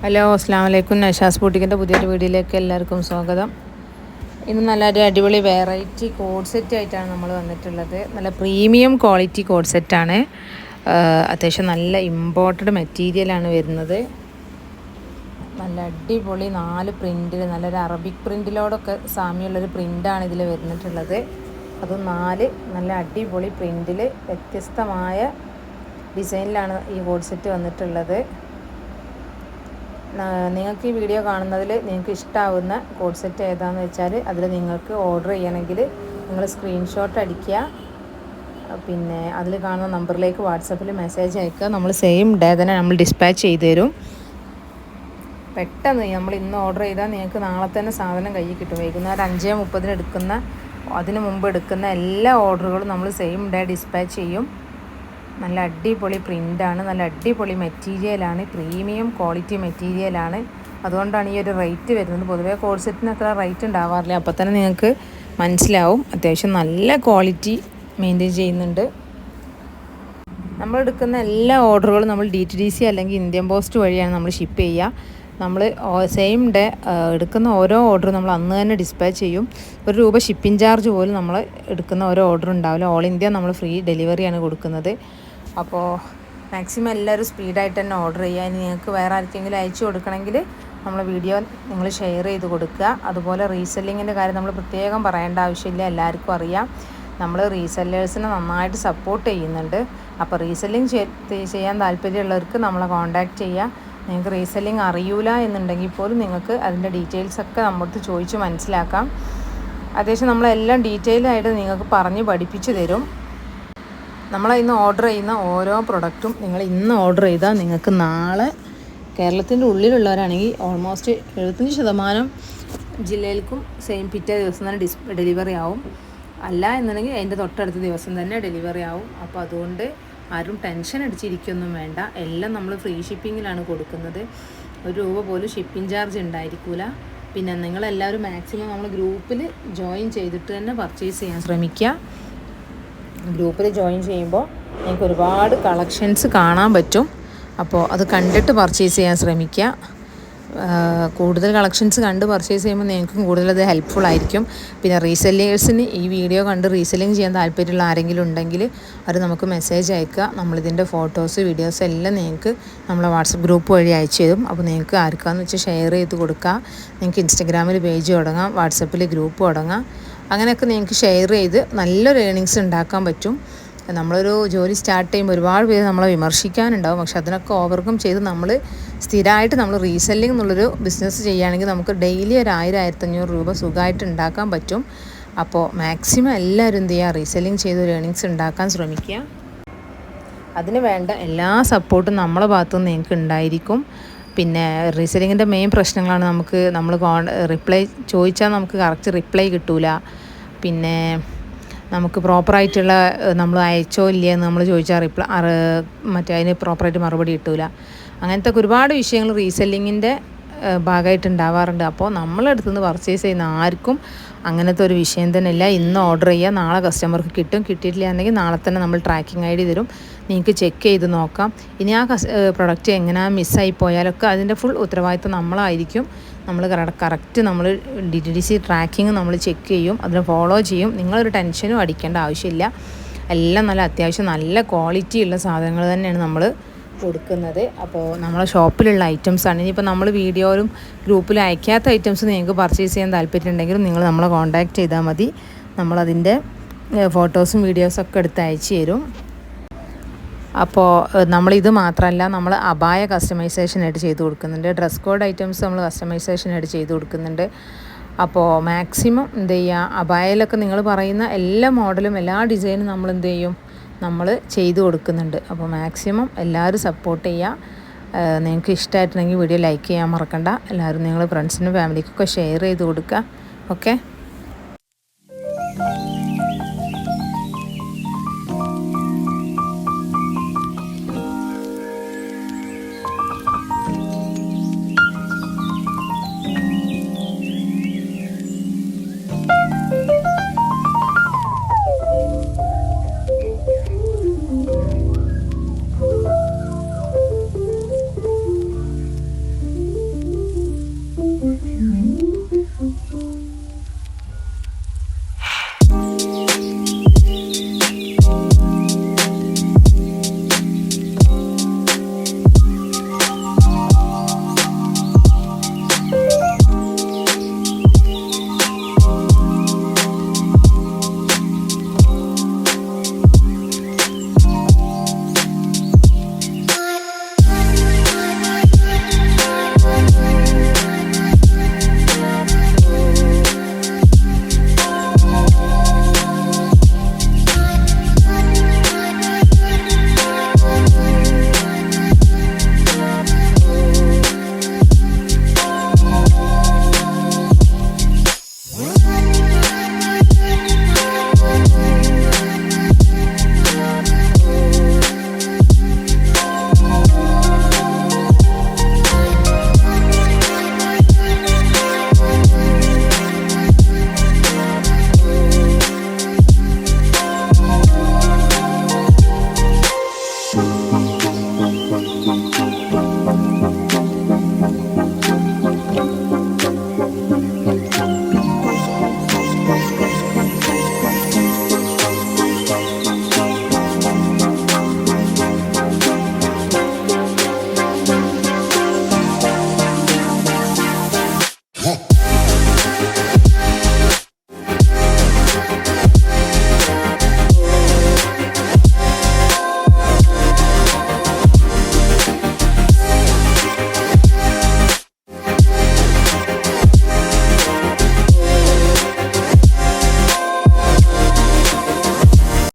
Hello അസ്സാം വലൈക്കും. നഷാസ് ബൂട്ടിക്കിൻ്റെ പുതിയൊരു വീഡിയോയിലേക്ക് എല്ലാവർക്കും സ്വാഗതം. ഇന്ന് നല്ലൊരു അടിപൊളി വെറൈറ്റി കോഡ് സെറ്റ് ആയിട്ടാണ് നമ്മൾ വന്നിട്ടുള്ളത്. നല്ല പ്രീമിയം ക്വാളിറ്റി കോഡ് സെറ്റാണ്. അത്യാവശ്യം നല്ല ഇമ്പോർട്ടഡ് മെറ്റീരിയലാണ് വരുന്നത്. നല്ല അടിപൊളി 4 പ്രിൻറ്റിൽ നല്ലൊരു അറബിക് പ്രിൻറ്റിലോടൊക്കെ സാമ്യമുള്ളൊരു പ്രിൻ്റാണ് ഇതിൽ വരുന്നിട്ടുള്ളത്. അത് 4 നല്ല അടിപൊളി പ്രിൻറ്റിൽ വ്യത്യസ്തമായ ഡിസൈനിലാണ് ഈ കോഡ് സെറ്റ് വന്നിട്ടുള്ളത്. നിങ്ങൾക്ക് ഈ വീഡിയോ കാണുന്നതിൽ നിങ്ങൾക്ക് ഇഷ്ടമാവുന്ന കോഡ് സെറ്റ് ഏതാണെന്ന് വെച്ചാൽ അതിൽ നിങ്ങൾക്ക് ഓർഡർ ചെയ്യണമെങ്കിൽ നിങ്ങൾ സ്ക്രീൻഷോട്ട് അടിക്കുക. പിന്നെ അതിൽ കാണുന്ന നമ്പറിലേക്ക് വാട്സപ്പിൽ മെസ്സേജ് അയക്കുക. നമ്മൾ സെയിം ഡേ തന്നെ നമ്മൾ ഡിസ്പാച്ച് ചെയ്ത് തരും. പെട്ടെന്ന് നമ്മൾ ഇന്ന് ഓർഡർ ചെയ്താൽ നിങ്ങൾക്ക് നാളെ തന്നെ സാധനം കയ്യിൽ കിട്ടും. വൈകുന്നേരം 5:30 എടുക്കുന്ന അതിന് മുമ്പ് എടുക്കുന്ന എല്ലാ ഓർഡറുകളും നമ്മൾ സെയിം ഡേ ഡിസ്പാച്ച് ചെയ്യും. നല്ല അടിപൊളി പ്രിൻ്റാണ്, നല്ല അടിപൊളി മെറ്റീരിയലാണ്, പ്രീമിയം ക്വാളിറ്റി മെറ്റീരിയലാണ്. അതുകൊണ്ടാണ് ഈ ഒരു റേറ്റ് വരുന്നത്. പൊതുവേ കോഡ് സെറ്റിന് അത്ര റേറ്റ് ഉണ്ടാവാറില്ല. അപ്പോൾ തന്നെ നിങ്ങൾക്ക് മനസ്സിലാവും. അത്യാവശ്യം നല്ല ക്വാളിറ്റി മെയിൻറ്റെയിൻ ചെയ്യുന്നുണ്ട്. നമ്മൾ എടുക്കുന്ന എല്ലാ ഓർഡറുകളും നമ്മൾ DTDC അല്ലെങ്കിൽ ഇന്ത്യൻ പോസ്റ്റ് വഴിയാണ് നമ്മൾ ഷിപ്പ് ചെയ്യുക. നമ്മൾ സെയിം ഡേ എടുക്കുന്ന ഓരോ ഓർഡറും നമ്മൾ അന്ന് തന്നെ ഡിസ്പാച്ച് ചെയ്യും. ₹1 ഷിപ്പിംഗ് ചാർജ് പോലും നമ്മൾ എടുക്കുന്ന ഓരോ ഓർഡർ ഉണ്ടാവില്ല. ഓൾ ഇന്ത്യ നമ്മൾ ഫ്രീ ഡെലിവറിയാണ് കൊടുക്കുന്നത്. അപ്പോൾ മാക്സിമം എല്ലാവരും സ്പീഡായിട്ട് തന്നെ ഓർഡർ ചെയ്യുക. ഇനി നിങ്ങൾക്ക് വേറെ ആർക്കെങ്കിലും അയച്ചു കൊടുക്കണമെങ്കിൽ നമ്മളെ വീഡിയോ നിങ്ങൾ ഷെയർ ചെയ്ത് കൊടുക്കുക. അതുപോലെ റീസെല്ലിങ്ങിൻ്റെ കാര്യം നമ്മൾ പ്രത്യേകം പറയേണ്ട ആവശ്യമില്ല, എല്ലാവർക്കും അറിയാം. നമ്മൾ റീസെല്ലേഴ്സിനെ നന്നായിട്ട് സപ്പോർട്ട് ചെയ്യുന്നുണ്ട്. അപ്പോൾ റീസെല്ലിങ് ചെയ്യാൻ താല്പര്യമുള്ളവർക്ക് നമ്മളെ കോൺടാക്റ്റ് ചെയ്യുക. നിങ്ങൾക്ക് റീസെല്ലിങ് അറിയൂല എന്നുണ്ടെങ്കിൽ പോലും നിങ്ങൾക്ക് അതിൻ്റെ ഡീറ്റെയിൽസൊക്കെ നമ്മളടുത്ത് ചോദിച്ച് മനസ്സിലാക്കാം. അത്യാവശ്യം നമ്മളെല്ലാം ഡീറ്റെയിൽ ആയിട്ട് നിങ്ങൾക്ക് പറഞ്ഞ് പഠിപ്പിച്ച് തരും. നമ്മൾ ഇന്ന് ഓർഡർ ചെയ്യുന്ന ഓരോ പ്രൊഡക്റ്റും നിങ്ങൾ ഇന്ന് ഓർഡർ ചെയ്താൽ നിങ്ങൾക്ക് നാളെ കേരളത്തിൻ്റെ ഉള്ളിലുള്ളവരാണെങ്കിൽ ഓൾമോസ്റ്റ് 75% ജില്ലയിൽക്കും സെയിം പിറ്റേ ദിവസം തന്നെ ഡെലിവറി ആവും. അല്ല എന്നുണ്ടെങ്കിൽ അതിൻ്റെ തൊട്ടടുത്ത ദിവസം തന്നെ ഡെലിവറി ആവും. അപ്പോൾ അതുകൊണ്ട് ആരും ടെൻഷൻ അടിച്ചിരിക്കൊന്നും വേണ്ട. എല്ലാം നമ്മൾ ഫ്രീ ഷിപ്പിങ്ങിലാണ് കൊടുക്കുന്നത്. ₹1 പോലും ഷിപ്പിംഗ് ചാർജ് ഉണ്ടായിരിക്കില്ല. പിന്നെ നിങ്ങളെല്ലാവരും മാക്സിമം നമ്മൾ ഗ്രൂപ്പിൽ ജോയിൻ ചെയ്തിട്ട് തന്നെ പർച്ചേസ് ചെയ്യാൻ ശ്രമിക്കുക. ഗ്രൂപ്പിൽ ജോയിൻ ചെയ്യുമ്പോൾ നിങ്ങൾക്ക് ഒരുപാട് കളക്ഷൻസ് കാണാൻ പറ്റും. അപ്പോൾ അത് കണ്ടിട്ട് പർച്ചേസ് ചെയ്യാൻ ശ്രമിക്കുക. കൂടുതൽ കളക്ഷൻസ് കണ്ട് പർച്ചേസ് ചെയ്യുമ്പോൾ നിങ്ങൾക്കും കൂടുതലത് ഹെൽപ്ഫുൾ ആയിരിക്കും. പിന്നെ റീസെല്ലേഴ്സിന് ഈ വീഡിയോ കണ്ട് റീസെല്ലിങ് ചെയ്യാൻ താല്പര്യമുള്ള ആരെങ്കിലും ഉണ്ടെങ്കിൽ അത് നമുക്ക് മെസ്സേജ് അയക്കുക. നമ്മളിതിൻ്റെ ഫോട്ടോസ് വീഡിയോസ് എല്ലാം നിങ്ങൾക്ക് നമ്മളെ വാട്സപ്പ് ഗ്രൂപ്പ് വഴി അയച്ചു തരും. അപ്പോൾ നിങ്ങൾക്ക് ആർക്കാണെന്ന് വെച്ചാൽ ഷെയർ ചെയ്ത് കൊടുക്കുക. നിങ്ങൾക്ക് ഇൻസ്റ്റഗ്രാമിൽ പേജ് തുടങ്ങാം, വാട്സപ്പിൽ ഗ്രൂപ്പ് തുടങ്ങാം. അങ്ങനെയൊക്കെ നിങ്ങൾക്ക് ഷെയർ ചെയ്ത് നല്ലൊരു ഏണിങ്സ് ഉണ്ടാക്കാൻ പറ്റും. നമ്മളൊരു ജോലി സ്റ്റാർട്ട് ചെയ്യുമ്പോൾ ഒരുപാട് പേര് നമ്മളെ വിമർശിക്കാനുണ്ടാവും. പക്ഷെ അതിനൊക്കെ ഓവർകം ചെയ്ത് നമ്മൾ സ്ഥിരമായിട്ട് നമ്മൾ റീസെല്ലിംഗ് എന്നുള്ളൊരു ബിസിനസ് ചെയ്യുകയാണെങ്കിൽ നമുക്ക് ഡെയിലി ഒരു 1000-1500 രൂപ സുഖമായിട്ട് ഉണ്ടാക്കാൻ പറ്റും. അപ്പോൾ മാക്സിമം എല്ലാവരും എന്ത് ചെയ്യുക, റീസെല്ലിംഗ് ചെയ്ത് ഒരു ഏണിങ്സ് ഉണ്ടാക്കാൻ ശ്രമിക്കുക. അതിന് വേണ്ട എല്ലാ സപ്പോർട്ടും നമ്മളെ ഭാഗത്തുനിന്ന് നിങ്ങൾക്ക് ഉണ്ടായിരിക്കും. പിന്നെ റീസെല്ലിങ്ങിൻ്റെ മെയിൻ പ്രശ്നങ്ങളാണ് നമ്മൾ റിപ്ലൈ ചോദിച്ചാൽ നമുക്ക് കറക്റ്റ് റിപ്ലൈ കിട്ടൂല. പിന്നെ നമുക്ക് പ്രോപ്പറായിട്ടുള്ള നമ്മൾ അയച്ചോ ഇല്ലേ എന്ന് നമ്മൾ ചോദിച്ചാൽ അതിന് പ്രോപ്പറായിട്ട് മറുപടി കിട്ടൂല. അങ്ങനത്തെ ഒരുപാട് വിഷയങ്ങൾ റീസെല്ലിങ്ങിൻ്റെ ഭാഗമായിട്ട് ഉണ്ടാവാറുണ്ട്. അപ്പോൾ നമ്മളടുത്തുനിന്ന് പർച്ചേസ് ചെയ്യുന്ന ആർക്കും അങ്ങനത്തെ ഒരു വിഷയം തന്നെ ഇല്ല. ഇന്ന് ഓർഡർ ചെയ്യുക, നാളെ കസ്റ്റമർക്ക് കിട്ടും. കിട്ടിയിട്ടില്ല എന്നുണ്ടെങ്കിൽ നാളെ തന്നെ നമ്മൾ ട്രാക്കിംഗ് ID തരും, നിങ്ങൾക്ക് ചെക്ക് ചെയ്ത് നോക്കാം. ഇനി ആ പ്രൊഡക്റ്റ് എങ്ങനെ മിസ്സായി പോയാലൊക്കെ അതിൻ്റെ ഫുൾ ഉത്തരവാദിത്വം നമ്മളായിരിക്കും. നമ്മൾ കറക്റ്റ് നമ്മൾ DTDC ട്രാക്കിങ് നമ്മൾ ചെക്ക് ചെയ്യും, അതിനെ ഫോളോ ചെയ്യും. നിങ്ങളൊരു ടെൻഷനും അടിക്കേണ്ട ആവശ്യമില്ല. എല്ലാം നല്ല അത്യാവശ്യം നല്ല ക്വാളിറ്റി ഉള്ള സാധനങ്ങൾ തന്നെയാണ് നമ്മൾ കൊടുക്കുന്നത്. അപ്പോൾ നമ്മളെ ഷോപ്പിലുള്ള ഐറ്റംസാണ്. ഇനിയിപ്പോൾ നമ്മൾ വീഡിയോയിലും ഗ്രൂപ്പിലും അയക്കാത്ത ഐറ്റംസ് നിങ്ങൾക്ക് പർച്ചേസ് ചെയ്യാൻ താല്പര്യമുണ്ടെങ്കിലും നിങ്ങൾ നമ്മളെ കോൺടാക്റ്റ് ചെയ്താൽ മതി. നമ്മളതിൻ്റെ ഫോട്ടോസും വീഡിയോസൊക്കെ എടുത്ത് അയച്ചു തരും. അപ്പോൾ നമ്മളിത് മാത്രമല്ല, നമ്മൾ അബായ കസ്റ്റമൈസേഷനായിട്ട് ചെയ്ത് കൊടുക്കുന്നുണ്ട്. ഡ്രസ് കോഡ് ഐറ്റംസ് നമ്മൾ കസ്റ്റമൈസേഷനായിട്ട് ചെയ്ത് കൊടുക്കുന്നുണ്ട്. അപ്പോൾ മാക്സിമം എന്ത് ചെയ്യുക, അബായയിലൊക്കെ നിങ്ങൾ പറയുന്ന എല്ലാ മോഡലും എല്ലാ ഡിസൈനും നമ്മൾ എന്ത് ചെയ്യും, നമ്മൾ ചെയ്ത് കൊടുക്കുന്നുണ്ട്. അപ്പോൾ മാക്സിമം എല്ലാവരും സപ്പോർട്ട് ചെയ്യുക. നിങ്ങൾക്ക് ഇഷ്ടമായിട്ടുണ്ടെങ്കിൽ വീഡിയോ ലൈക്ക് ചെയ്യാൻ മറക്കണ്ട. എല്ലാവരും നിങ്ങൾ ഫ്രണ്ട്സിനും ഫാമിലിക്കൊക്കെ ഷെയർ ചെയ്ത് കൊടുക്കുക. ഓക്കെ.